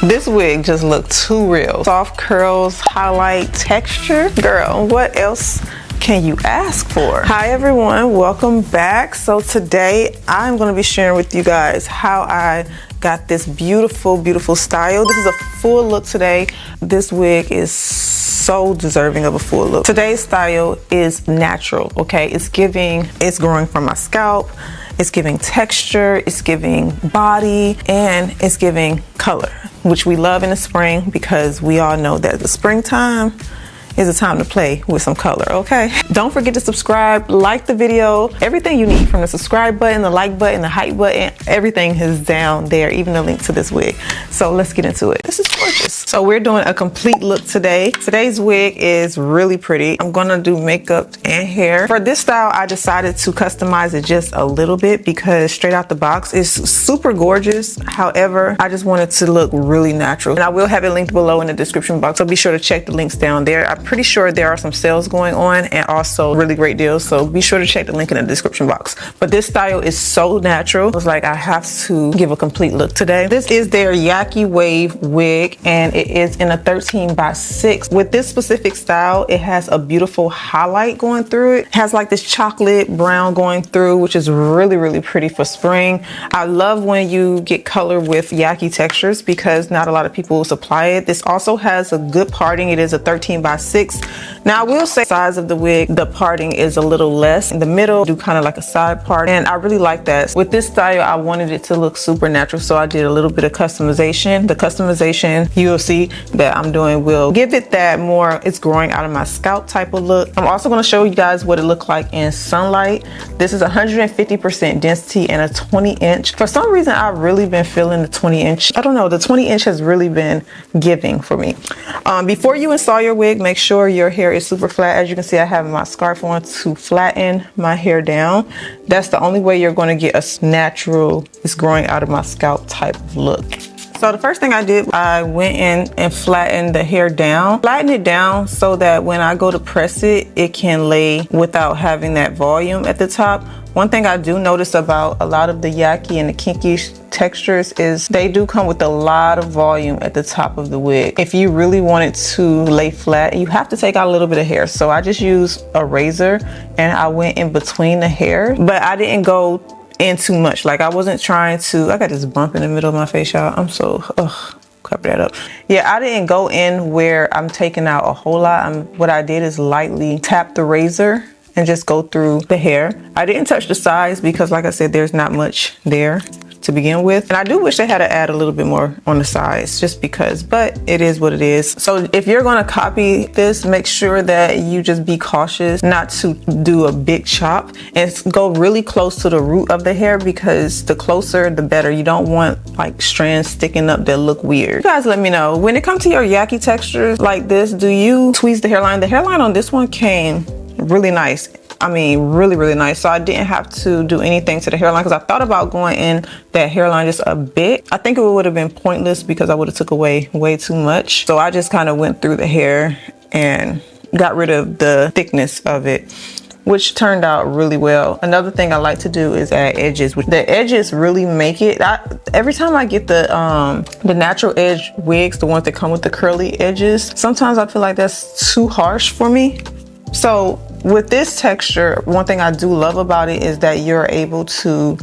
This wig just looked too real. Soft curls, highlight, texture. Girl, what else can you ask for? Hi everyone, welcome back. So today I'm going to be sharing with you guys how I got this beautiful style. This is a full look today. This wig is so deserving of a full look. Today's style is natural, okay? It's growing from my scalp. It's giving texture, it's giving body, and it's giving color, which we love in the spring because we all know that the springtime is a time to play with some color, okay? Don't forget to subscribe, like the video. Everything you need, from the subscribe button, the like button, the hype button, everything is down there, even the link to this wig. So let's get into it. This is gorgeous. So we're doing a complete look today. Today's wig is really pretty. I'm gonna do makeup and hair. For this style, I decided to customize it just a little bit because straight out the box it's super gorgeous. However, I just wanted to look really natural. And I will have it linked below in the description box, so be sure to check the links down there. I'm pretty sure there are some sales going on and also really great deals, so be sure to check the link in the description box. But this style is so natural. I was like, I have to give a complete look today. This is their Yaki Wave wig and it is in a 13x6. With this specific style, it has a beautiful highlight going through it. It has like this chocolate brown going through, which is really pretty for spring. I love when you get color with Yaki textures because not a lot of people supply it. This also has a good parting. It is a 13x6. Now I will say size of the wig, the parting is a little less. In the middle, do kind of like a side part, and I really like that. With this style, I wanted it to look super natural, so I did a little bit of customization. The customization you'll see that I'm doing will give it that more, it's growing out of my scalp type of look. I'm also going to show you guys what it looked like in sunlight. This is 150% density and a 20-inch. For some reason, I've really been feeling the 20-inch. I don't know, the 20-inch has really been giving for me. Before you install your wig, make sure your hair is super flat. As you can see, I have my scarf on to flatten my hair down. That's the only way you're going to get a natural, it's growing out of my scalp type of look. So the first thing I did, I went in and flattened the hair down. Flatten it down so that when I go to press it, it can lay without having that volume at the top. One thing I do notice about a lot of the Yaki and the kinky textures is they do come with a lot of volume at the top of the wig. If you really want it to lay flat, you have to take out a little bit of hair. So I just used a razor and I went in between the hair, but I didn't go in too much. Like I wasn't trying to, I got this bump in the middle of my face, y'all. I'm so, cover that up. Yeah, I didn't go in where I'm taking out a whole lot. What I did is lightly tap the razor and just go through the hair. I didn't touch the sides because like I said, there's not much there to begin with. And I do wish they had to add a little bit more on the sides just because, but it is what it is. So if you're gonna copy this, make sure that you just be cautious not to do a big chop and go really close to the root of the hair because the closer, the better. You don't want like strands sticking up that look weird. You guys let me know, when it comes to your Yaki textures like this, do you tweeze the hairline? The hairline on this one came really nice. I mean, really nice. So I didn't have to do anything to the hairline because I thought about going in that hairline just a bit. I think it would have been pointless because I would have took away way too much. So I just kind of went through the hair and got rid of the thickness of it, which turned out really well. Another thing I like to do is add edges. The edges really make it. Every time I get the natural edge wigs, the ones that come with the curly edges, sometimes I feel like that's too harsh for me. So with this texture, one thing I do love about it is that you're able to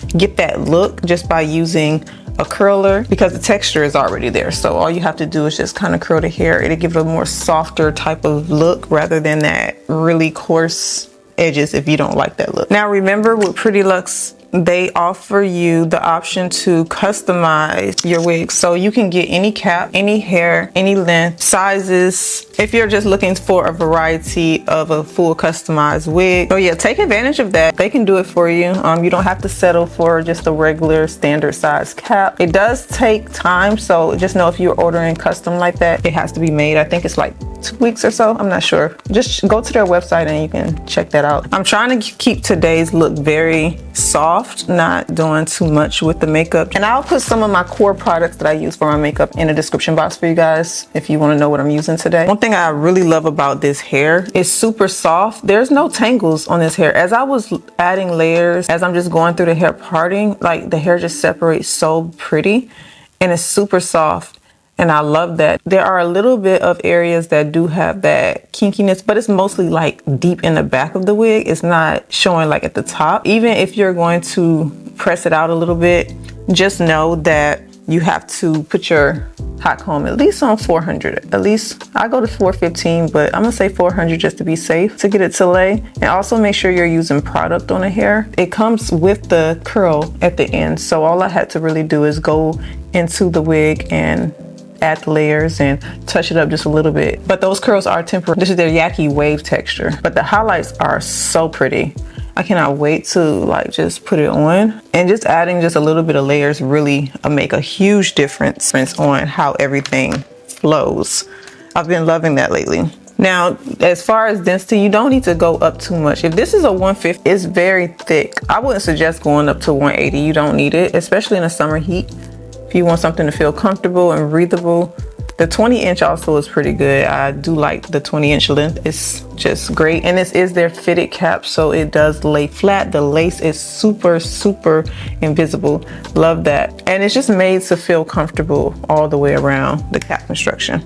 get that look just by using a curler because the texture is already there. So all you have to do is just kind of curl the hair. It'll give it a more softer type of look rather than that really coarse edges if you don't like that look. Now remember, with Pretty Luxe, they offer you the option to customize your wig, so you can get any cap, any hair, any length, sizes, if you're just looking for a variety of a full customized wig. So yeah, take advantage of that. They can do it for you. You don't have to settle for just a regular standard size cap. It does take time, so just know if you're ordering custom like that, it has to be made. I think it's like 2 weeks or so, I'm not sure. Just go to their website and you can check that out. I'm trying to keep today's look very soft, not doing too much with the makeup. And I'll put some of my core products that I use for my makeup in the description box for you guys if you want to know what I'm using today. One thing I really love about this hair is super soft. There's no tangles on this hair. As I was adding layers, as I'm just going through the hair parting, like the hair just separates so pretty and it's super soft. And I love that. There are a little bit of areas that do have that kinkiness, but it's mostly like deep in the back of the wig. It's not showing like at the top. Even if you're going to press it out a little bit, just know that you have to put your hot comb at least on 400. At least I go to 415, but I'm gonna say 400 just to be safe to get it to lay. And also make sure you're using product on the hair. It comes with the curl at the end. So all I had to really do is go into the wig and add the layers and touch it up just a little bit. But those curls are temporary. This is their yaki wave texture. But the highlights are so pretty. I cannot wait to like just put it on. And just adding just a little bit of layers really make a huge difference on how everything flows. I've been loving that lately. Now, as far as density, you don't need to go up too much. If this is a 150, it's very thick. I wouldn't suggest going up to 180. You don't need it, especially in the summer heat. If you want something to feel comfortable and breathable, the 20-inch also is pretty good. I do like the 20-inch length. It's just great. And this is their fitted cap, so it does lay flat. The lace is super, super invisible. Love that. And it's just made to feel comfortable all the way around the cap construction.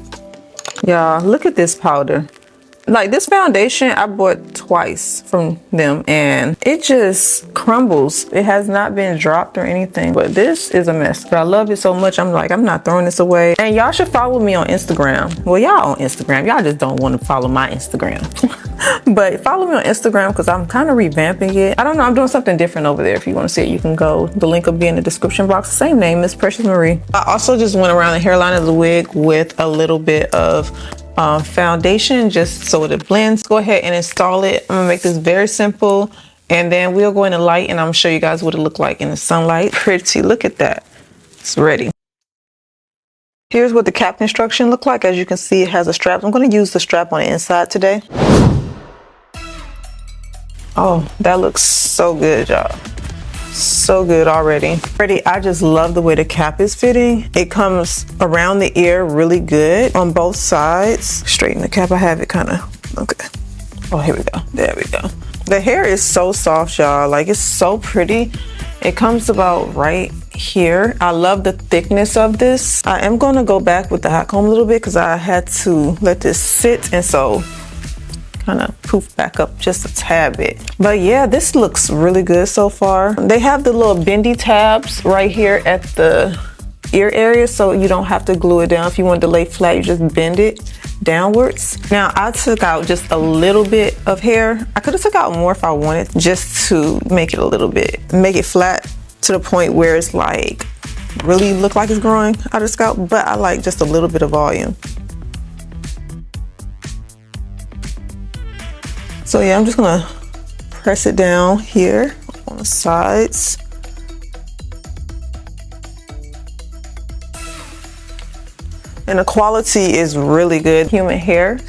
Y'all, look at this powder. Like this foundation, I bought twice from them and it just crumbles. It has not been dropped or anything, but this is a mess. But I love it so much. I'm like, I'm not throwing this away. And y'all should follow me on Instagram. Well, y'all on Instagram. Y'all just don't want to follow my Instagram. But follow me on Instagram because I'm kind of revamping it. I don't know. I'm doing something different over there. If you want to see it, you can go. The link will be in the description box. Same name, MsPreciousMarie. I also just went around the hairline of the wig with a little bit of foundation just so it blends. Go ahead and install it. I'm gonna make this very simple and then we'll go in the light and I'm gonna show you guys what it looked like in the sunlight. Pretty, look at that. It's ready. Here's what the cap construction looked like. As you can see, it has a strap. I'm gonna use the strap on the inside today. Oh, that looks so good, y'all. So good already. I just love the way the cap is fitting. It comes around the ear really good on both sides. Straighten the cap. I have it kind of, okay. Oh, here we go. There we go. The hair is so soft, y'all. Like, it's so pretty. It comes about right here. I love the thickness of this. I am going to go back with the hot comb a little bit because I had to let this sit, and so kind of poof back up just a tad bit. But yeah, this looks really good so far. They have the little bendy tabs right here at the ear area, so you don't have to glue it down. If you want to lay flat, you just bend it downwards. Now I took out just a little bit of hair. I could have took out more if I wanted, just to make it a little bit, make it flat to the point where it's like really look like it's growing out of the scalp, but I like just a little bit of volume. So yeah, I'm just gonna press it down here on the sides. And the quality is really good. Human hair.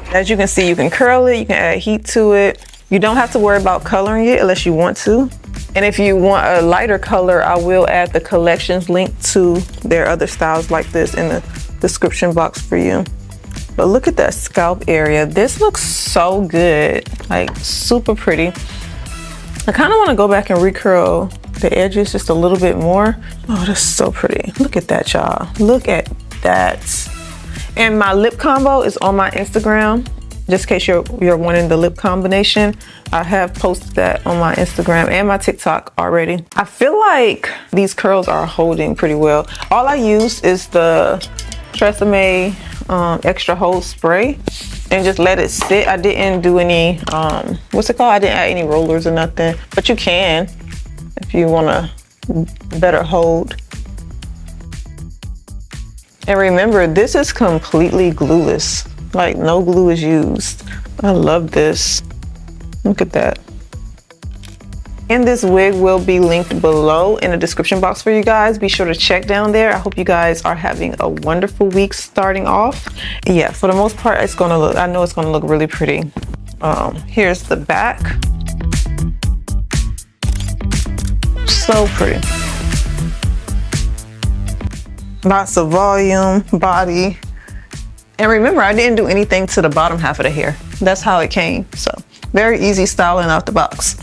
As you can see, you can curl it, you can add heat to it. You don't have to worry about coloring it unless you want to. And if you want a lighter color, I will add the collections link to their other styles like this in the description box for you. But look at that scalp area. This looks so good, like super pretty. I kind of want to go back and recurl the edges just a little bit more. Oh, that's so pretty. Look at that, y'all. Look at that. And my lip combo is on my Instagram. Just in case you're wanting the lip combination, I have posted that on my Instagram and my TikTok already. I feel like these curls are holding pretty well. All I used is the TRESemmé extra hold spray and just let it sit. I didn't do any what's it called, I didn't add any rollers or nothing, but you can if you want a better hold. And remember, this is completely glueless, like no glue is used. I love this. Look at that. And this wig will be linked below in the description box for you guys. Be sure to check down there. I hope you guys are having a wonderful week starting off. Yeah, for the most part, it's gonna look, I know it's gonna look really pretty. Here's the back. So pretty. Lots of volume, body. And remember, I didn't do anything to the bottom half of the hair. That's how it came. So very easy styling out the box.